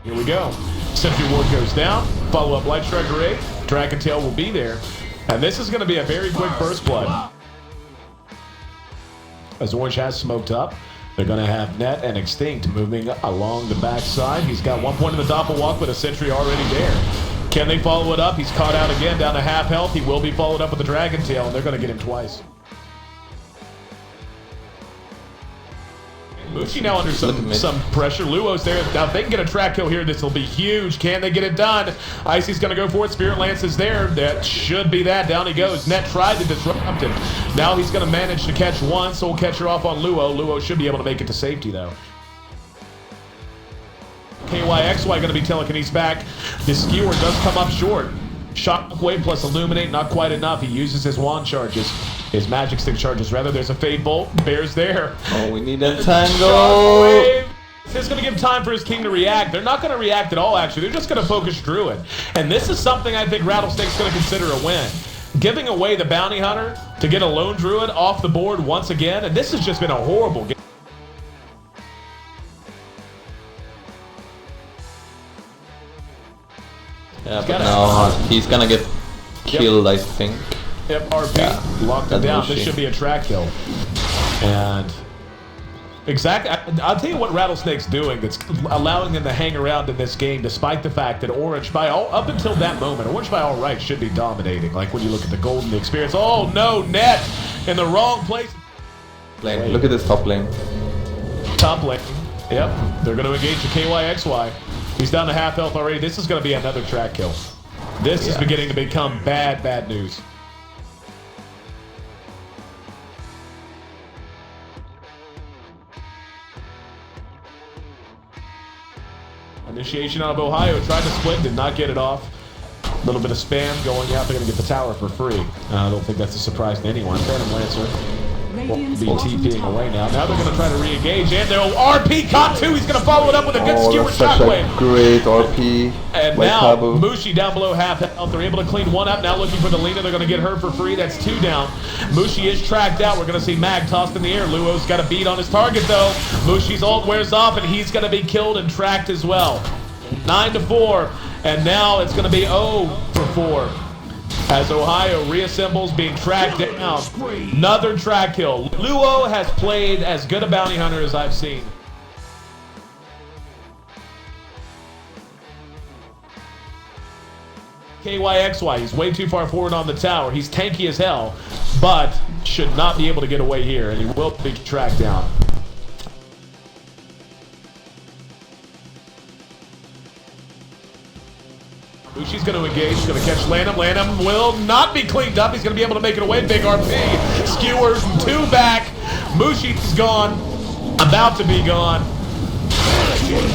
Here we go. Sentry Ward goes down. Follow-up Light Striker 8. Dragon Tail will be there. And this is going to be a very quick First Blood. As Orange has smoked up, they're going to have Net and Extinct moving along the backside. He's got 1 point in the Doppel Walk with a Sentry already there. Can they follow it up? He's caught out again, down to half health. He will be followed up with the Dragon Tail, and they're going to get him twice. Mushi now under some pressure. Luo's there. Now if they can get a track kill here, this will be huge. Can they get it done? Icy's going to go for it. Spirit Lance is there. That should be that. Down he goes. Net tried to disrupt him. Now he's going to manage to catch one. Soul Catcher off on Luo. Luo should be able to make it to safety, though. KYXY going to be telekinesis back. The Skewer does come up short. Shockwave plus Illuminate, not quite enough. He uses his wand charges. His magic stick charges, rather. There's a Fade Bolt. Bear's there. Oh, we need a tango. This is going to give time for his king to react. They're not going to react at all, actually. They're just going to focus Druid. And this is something I think RattleSnake's going to consider a win. Giving away the Bounty Hunter to get a lone Druid off the board once again. And this has just been a horrible game. Yeah, but now he's going to get killed, I think. Yep, RP, locked it down. This should be a track kill. And exactly, I'll tell you what RattleSnake's doing that's allowing them to hang around in this game, despite the fact that Orange, up until that moment, Orange by all rights should be dominating. Like when you look at the gold and the experience. Oh no, Net in the wrong place. Lane. Look at this top lane. Top lane. Yep, they're going to engage the KYXY. He's down to half health already. This is going to be another track kill. This is beginning to become bad news. Initiation out of Ohio, tried to split, did not get it off. A little bit of spam going out, they're going to get the tower for free. I don't think that's a surprise to anyone. Phantom Lancer will be TPing away now. Now they're going to try to re-engage, and they'll RP caught two. He's going to follow it up with a good Skewer Shockwave. Great RP. And now Mushi down below half health. They're able to clean one up. Now looking for the Lina. They're going to get her for free. That's two down. Mushi is tracked out. We're going to see Mag tossed in the air. Luo's got a beat on his target though. Mushi's ult wears off, and he's going to be killed and tracked as well. 9-4, and now it's going to be 0-4. As Ohio reassembles, being tracked down. Another track kill. Luo has played as good a bounty hunter as I've seen. KYXY, he's way too far forward on the tower. He's tanky as hell, but should not be able to get away here, and he will be tracked down. Mushi's going to engage, he's going to catch Lanham. Lanham will not be cleaned up. He's going to be able to make it away. Big RP. Skewers, two back. Mushi's gone. About to be gone.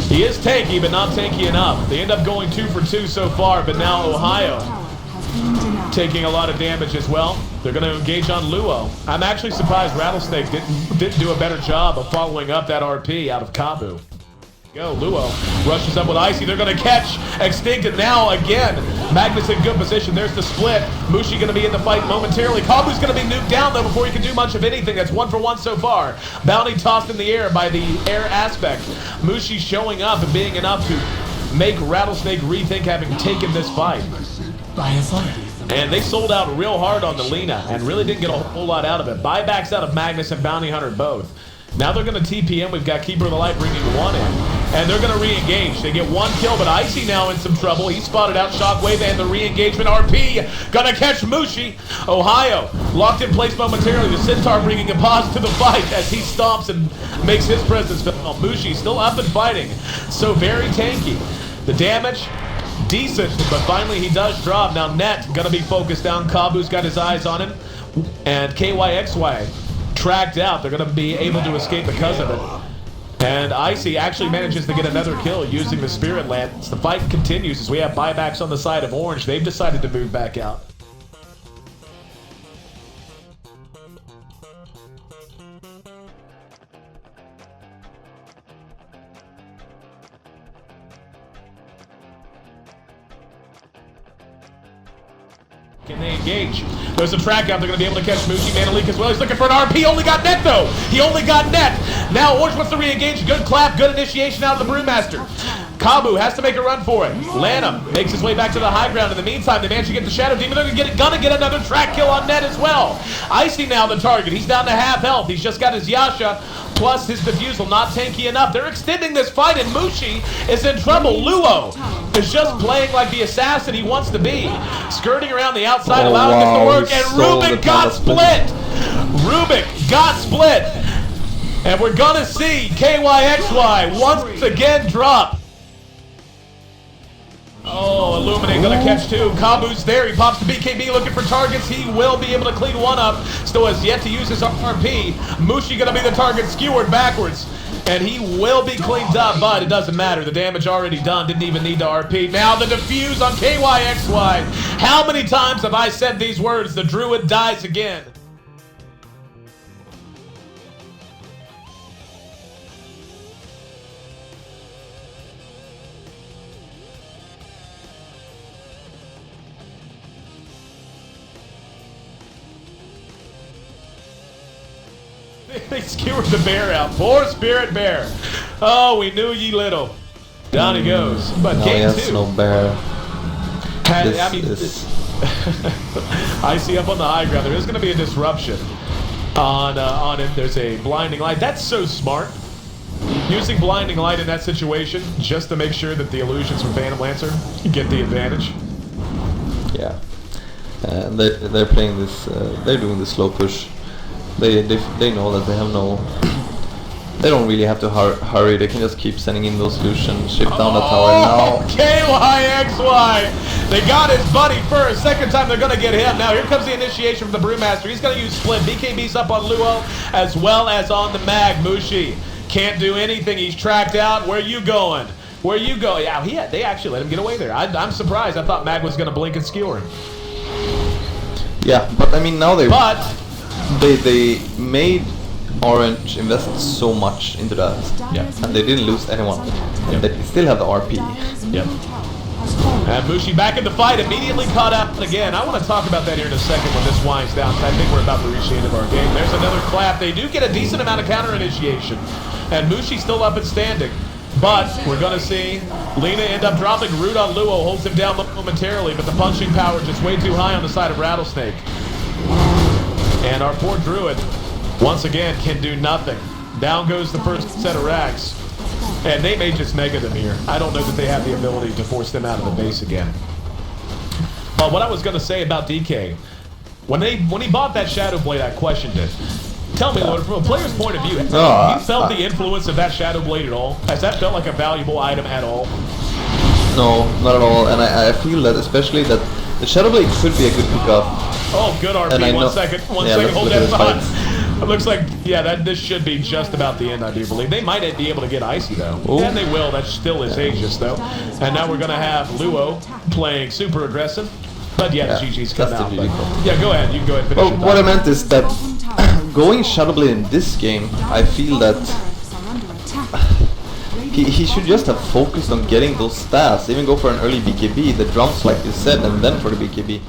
He is tanky, but not tanky enough. They end up going 2 for 2 so far, but now Ohio taking a lot of damage as well. They're going to engage on Luo. I'm actually surprised RattleSnake didn't do a better job of following up that RP out of Kabu. Go, Luo rushes up with Icy. They're going to catch Extinct, and now again, Magnus in good position. There's the split. Mushi going to be in the fight momentarily. Kabu's going to be nuked down though before he can do much of anything. That's 1 for 1 so far. Bounty tossed in the air by the air aspect. Mushi showing up and being enough to make RattleSnake rethink having taken this fight. And they sold out real hard on the Lina and really didn't get a whole lot out of it. Buybacks out of Magnus and Bounty Hunter both. Now they're going to TPM. We've got Keeper of the Light bringing one in. And they're going to re-engage. They get one kill, but Icy now in some trouble. He spotted out Shockwave and the re-engagement. RP going to catch Mushi. Ohio locked in place momentarily. The Centaur bringing a pause to the fight as he stomps and makes his presence felt. Mushi still up and fighting. So very tanky. The damage, decent, but finally he does drop. Now Net going to be focused down. Kabu's got his eyes on him. And KYXY tracked out. They're going to be able to escape because of it. And Icy actually manages to get another kill using the Spirit Lance. The fight continues as we have buybacks on the side of Orange. They've decided to move back out. Can they engage? There's a track out. They're going to be able to catch Mushi. Manalik as well. He's looking for an RP. He only got Net, though. He only got Net. Now Orange wants to re-engage. Good clap. Good initiation out of the Brewmaster. Kabu has to make a run for it. Lanham makes his way back to the high ground. In the meantime, they manage to get the Shadow Demon. They're gonna get another track kill on Net as well. Icy now the target. He's down to half health. He's just got his Yasha plus his Diffusal. Not tanky enough. They're extending this fight, and Mushi is in trouble. Luo is just playing like the assassin he wants to be. Skirting around the outside, allowing this to work, and Rubik got split. Rubik got split. And we're gonna see KYXY once again drop. Oh, Illuminate gonna catch two. Kabu's there. He pops the BKB looking for targets. He will be able to clean one up. Still has yet to use his RP. Mushi gonna be the target, skewered backwards. And he will be cleaned up, but it doesn't matter. The damage already done. Didn't even need to RP. Now the defuse on KYXY. How many times have I said these words? The Druid dies again. They skewered the bear out. Poor Spirit Bear. Oh, we knew ye little. Down he goes. But no, game yes, two. No bear. I see up on the high ground. There is going to be a disruption on it. There's a blinding light. That's so smart. Using blinding light in that situation just to make sure that the illusions from Phantom Lancer get the advantage. Yeah. They're playing this. They're doing the slow push. They know that they have no. They don't really have to hurry. They can just keep sending in those illusions, shift down the tower now. KYXY! They got his buddy first. Second time they're gonna get him. Now here comes the initiation from the Brewmaster. He's gonna use split. BKB's up on Luo as well as on the Mag. Mushi can't do anything. He's tracked out. Where you going? Where you go? Yeah, they actually let him get away there. I'm surprised. I thought Mag was gonna blink and skewer him. Yeah, but I mean now they made Orange invest so much into that, and they didn't lose anyone, and they still have the RP. Yep. And Mushi back in the fight, immediately caught up again. I want to talk about that here in a second when this winds down. I think we're about to reach the end of our game. There's another clap. They do get a decent amount of counter initiation, and Mushi's still up and standing. But we're going to see Lina end up dropping. Root on Luo holds him down momentarily, but the punching power just way too high on the side of RattleSnake. And our poor Druid, once again, can do nothing. Down goes the first set of racks. And they may just mega them here. I don't know that they have the ability to force them out of the base again. But what I was going to say about DK, when he bought that Shadow Blade, I questioned it. Tell me, Lord, from a player's point of view, have you felt the influence of that Shadow Blade at all? Has that felt like a valuable item at all? No, not at all. And I feel that especially that the Shadow Blade could be a good pickup. Oh, good RP. One second, hold that thought. It looks like, this should be just about the end, I do believe. They might be able to get Icy, though. Ooh. And they will. That still is Aegis, though. And now we're going to have Luo playing super aggressive. But the GG's coming out. Yeah, go ahead. You can go ahead and finish what I meant is that going Shadow Blade in this game, I feel that he should just have focused on getting those stats. Even go for an early BKB, the drums like you said, and then for the BKB.